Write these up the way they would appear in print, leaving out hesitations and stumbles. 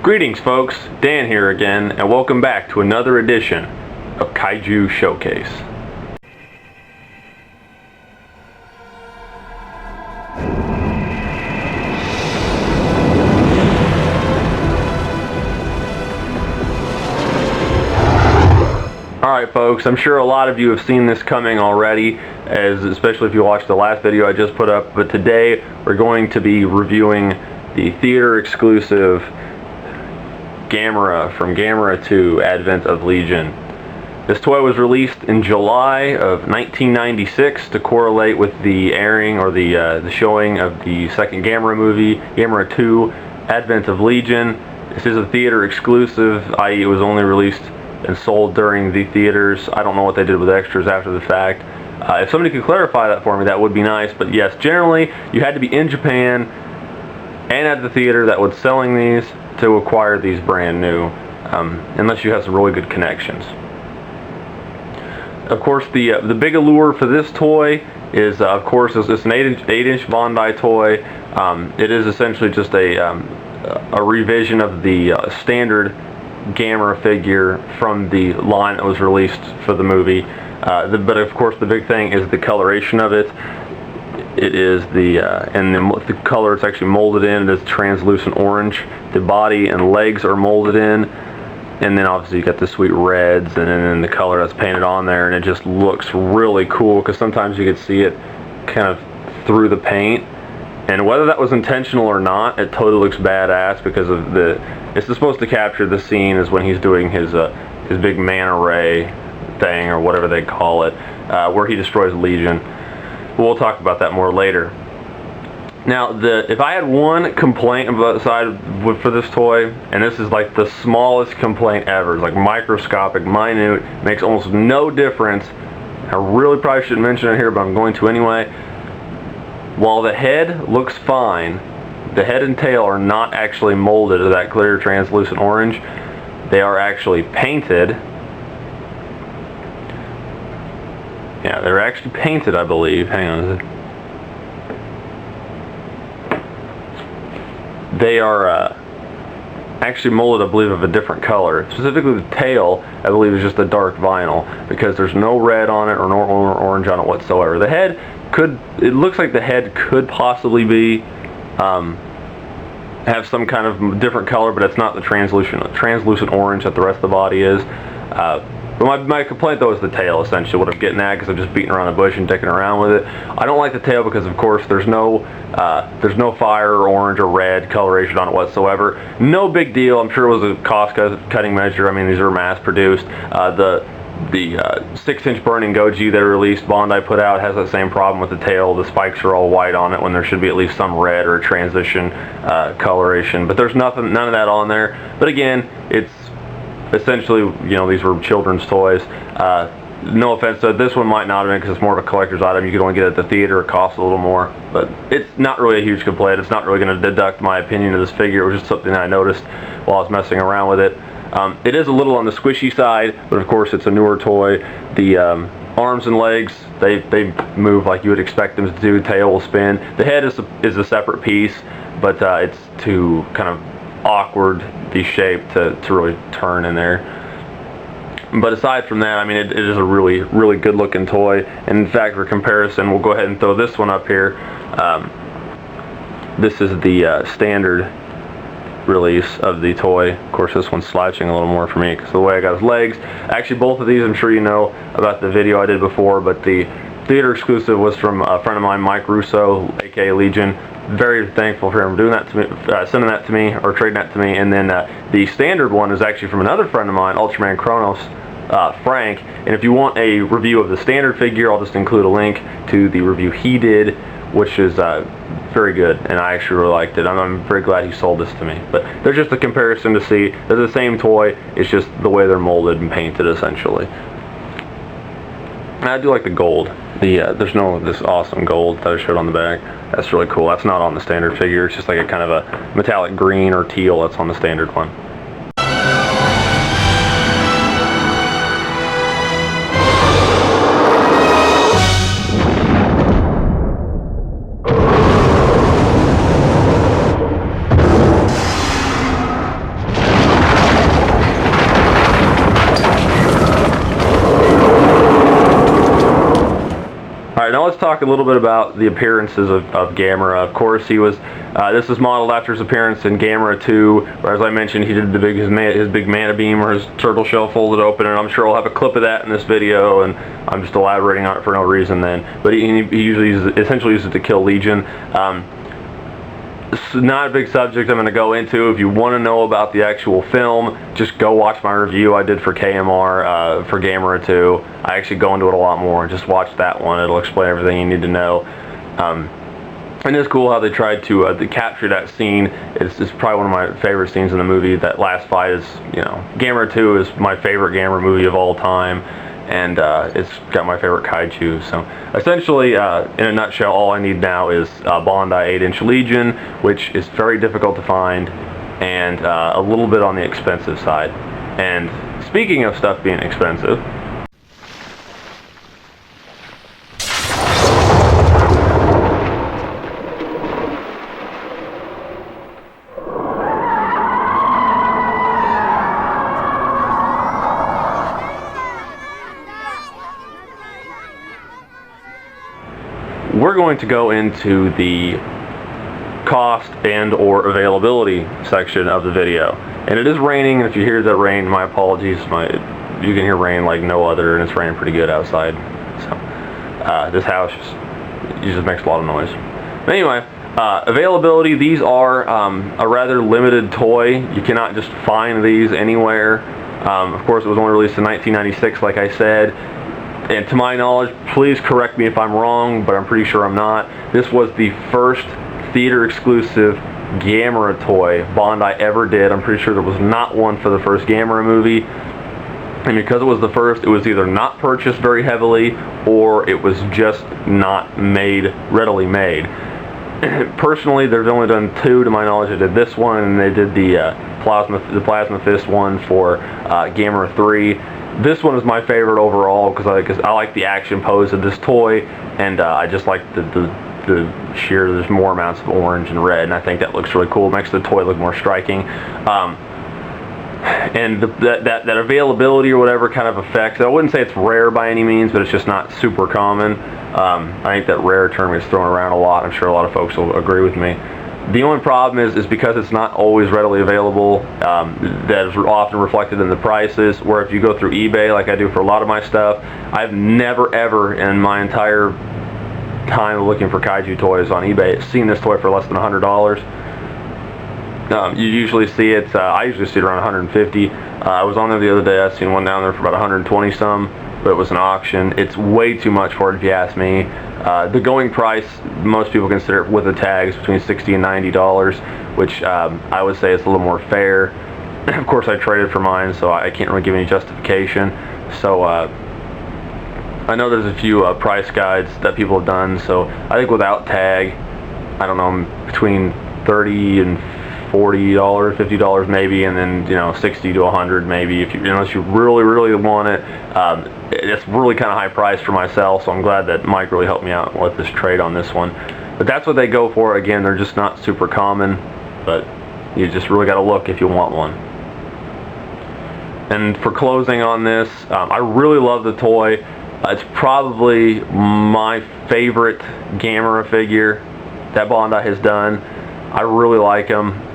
Greetings folks, Dan here again, and welcome back to another edition of Kaiju Showcase. Alright folks, I'm sure a lot of you have seen this coming already, especially if you watched the last video I just put up, but today we're going to be reviewing the theater exclusive Gamera from Gamera 2 Advent of Legion. This toy was released in July of 1996 to correlate with the airing or the showing of the second Gamera movie, Gamera 2 Advent of Legion. This is a theater exclusive, i.e. it was only released and sold during the theaters. I don't know what they did with extras after the fact. If somebody could clarify that for me, that would be nice. But yes, generally you had to be in Japan and at the theater that was selling these to acquire these brand new, unless you have some really good connections. Of course, the big allure for this toy is, of course, it's an 8-inch Bandai toy. It is essentially just a revision of the standard Gamera figure from the line that was released for the movie. But of course, the big thing is the coloration of it. It is the color it's actually molded in. It is translucent orange. The body and legs are molded in, and then obviously you got the sweet reds, and then the color that's painted on there, and it just looks really cool because sometimes you could see it kind of through the paint. And whether that was intentional or not, it totally looks badass because of it's supposed to capture the scene is when he's doing his big manta ray thing or whatever they call it, where he destroys Legion. We'll talk about that more later. Now, if I had one complaint for this toy, and this is like the smallest complaint ever, it's like microscopic, minute, makes almost no difference. I really probably shouldn't mention it here, but I'm going to anyway. While the head looks fine, the head and tail are not actually molded to that clear translucent orange. They are actually painted. Yeah, they're actually painted, I believe. Hang on. They are actually molded, I believe, of a different color. Specifically the tail, I believe, is just a dark vinyl because there's no red on it or no orange on it whatsoever. The head it looks like the head could possibly be have some kind of different color, but it's not the translucent orange that the rest of the body is. But my complaint though is the tail, essentially what I'm getting at, because I'm just beating around the bush and dicking around with it. I don't like the tail because of course there's no fire or orange or red coloration on it whatsoever. No big deal. I'm sure it was a cost cutting measure. I mean, these are mass produced. The 6-inch Burning Goji they released, Bandai put out, has that same problem with the tail. The spikes are all white on it when there should be at least some red or transition coloration. But there's none of that on there. But again, it's essentially, you know, these were children's toys. No offense, so this one might not have been because it's more of a collector's item. You could only get it at the theater. It costs a little more, but it's not really a huge complaint. It's not really going to deduct my opinion of this figure. It was just something that I noticed while I was messing around with it. It is a little on the squishy side, but of course it's a newer toy. The arms and legs, they move like you would expect them to do. Tail will spin. The head is a separate piece, but it's too kind of awkwardly shaped to really turn in there. But aside from that, I mean, it is a really, really good looking toy. And in fact, for comparison, we'll go ahead and throw this one up here. This is the standard release of the toy. Of course, this one's slouching a little more for me because of the way I got his legs. Actually, both of these, I'm sure you know about the video I did before, but the theater exclusive was from a friend of mine, Mike Russo, aka Legion. Very thankful for him doing that to me, sending that to me, or trading that to me. And then the standard one is actually from another friend of mine, Ultraman Kronos, Frank. And if you want a review of the standard figure, I'll just include a link to the review he did, which is very good, and I actually really liked it. I'm very glad he sold this to me. But there's just a comparison to see. They're the same toy, it's just the way they're molded and painted, essentially. And I do like the gold. There's this awesome gold that I showed on the back. That's really cool. That's not on the standard figure. It's just like a kind of a metallic green or teal that's on the standard one. Alright, now let's talk a little bit about the appearances of Gamera. Of course, he was, this is modeled after his appearance in Gamera 2, where, as I mentioned, he did his big mana beam where his turtle shell folded open, and I'm sure I'll have a clip of that in this video, and I'm just elaborating on it for no reason then. But he usually essentially uses it to kill Legion. It's not a big subject I'm going to go into. If you want to know about the actual film, just go watch my review I did for KMR for Gamera 2. I actually go into it a lot more. Just watch that one. It'll explain everything you need to know. And it's cool how they tried to capture that scene. It's probably one of my favorite scenes in the movie. That last fight is, you know, Gamera 2 is my favorite Gamera movie of all time. And it's got my favorite Kaiju. So essentially, in a nutshell, all I need now is Bandai 8-inch Legion, which is very difficult to find, and a little bit on the expensive side. And speaking of stuff being expensive, we're going to go into the cost and or availability section of the video. And it is raining, and if you hear that rain, my apologies. You can hear rain like no other, and it's raining pretty good outside. So this house just makes a lot of noise. But anyway, availability, these are a rather limited toy. You cannot just find these anywhere. Of course, it was only released in 1996, like I said. And to my knowledge, please correct me if I'm wrong, but I'm pretty sure I'm not. This was the first theater-exclusive Gamera toy Bandai ever did. I'm pretty sure there was not one for the first Gamera movie. And because it was the first, it was either not purchased very heavily, or it was just not readily made. Personally, they've only done 2 to my knowledge. They did this one, and they did the Plasma Fist one for Gamera 3. This one is my favorite overall because I like the action pose of this toy, and I just like the sheer, there's more amounts of orange and red, and I think that looks really cool. It makes the toy look more striking. And that availability or whatever kind of affects, I wouldn't say it's rare by any means, but it's just not super common. I think that rare term is thrown around a lot. I'm sure a lot of folks will agree with me. The only problem is because it's not always readily available, that is often reflected in the prices, where if you go through eBay, like I do for a lot of my stuff, I've never ever in my entire time looking for Kaiju toys on eBay seen this toy for less than $100. You usually see it, I usually see it around 150. I was on there the other day, I seen one down there for about 120 some, but it was an auction. It's way too much for it if you ask me. The going price, most people consider it with the tags between $60 and $90, which I would say is a little more fair. Of course, I traded for mine, so I can't really give any justification. So I know there's a few price guides that people have done, so I think without tag, I don't know, between $30 and $40, $50 maybe, and then, you know, 60 to 100 maybe, if you, unless you really want it. It's really kind of high price for myself, so I'm glad that Mike really helped me out with this trade on this one. But that's what they go for. Again, they're just not super common, but you just really got to look if you want one. And for closing on this, I really love the toy. It's probably my favorite Gamera figure that Bandai has done. I really like him.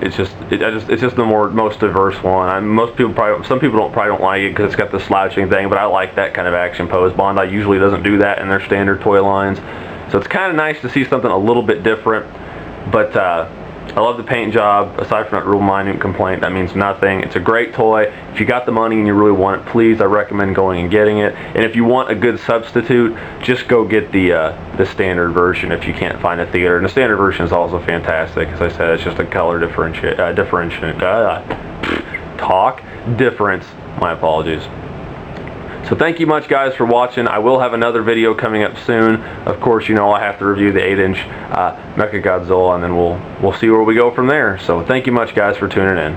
It's just the most diverse one. Some people probably don't like it because it's got the slouching thing, but I like that kind of action pose. Bandai usually doesn't do that in their standard toy lines, so it's kind of nice to see something a little bit different. But I love the paint job. Aside from that real minute complaint, that means nothing. It's a great toy. If you got the money and you really want it, please, I recommend going and getting it. And if you want a good substitute, just go get the standard version if you can't find a theater. And the standard version is also fantastic. As I said, it's just a color difference. My apologies. So thank you much, guys, for watching. I will have another video coming up soon. Of course, you know I have to review the 8-inch Mechagodzilla, and then we'll see where we go from there. So thank you much, guys, for tuning in.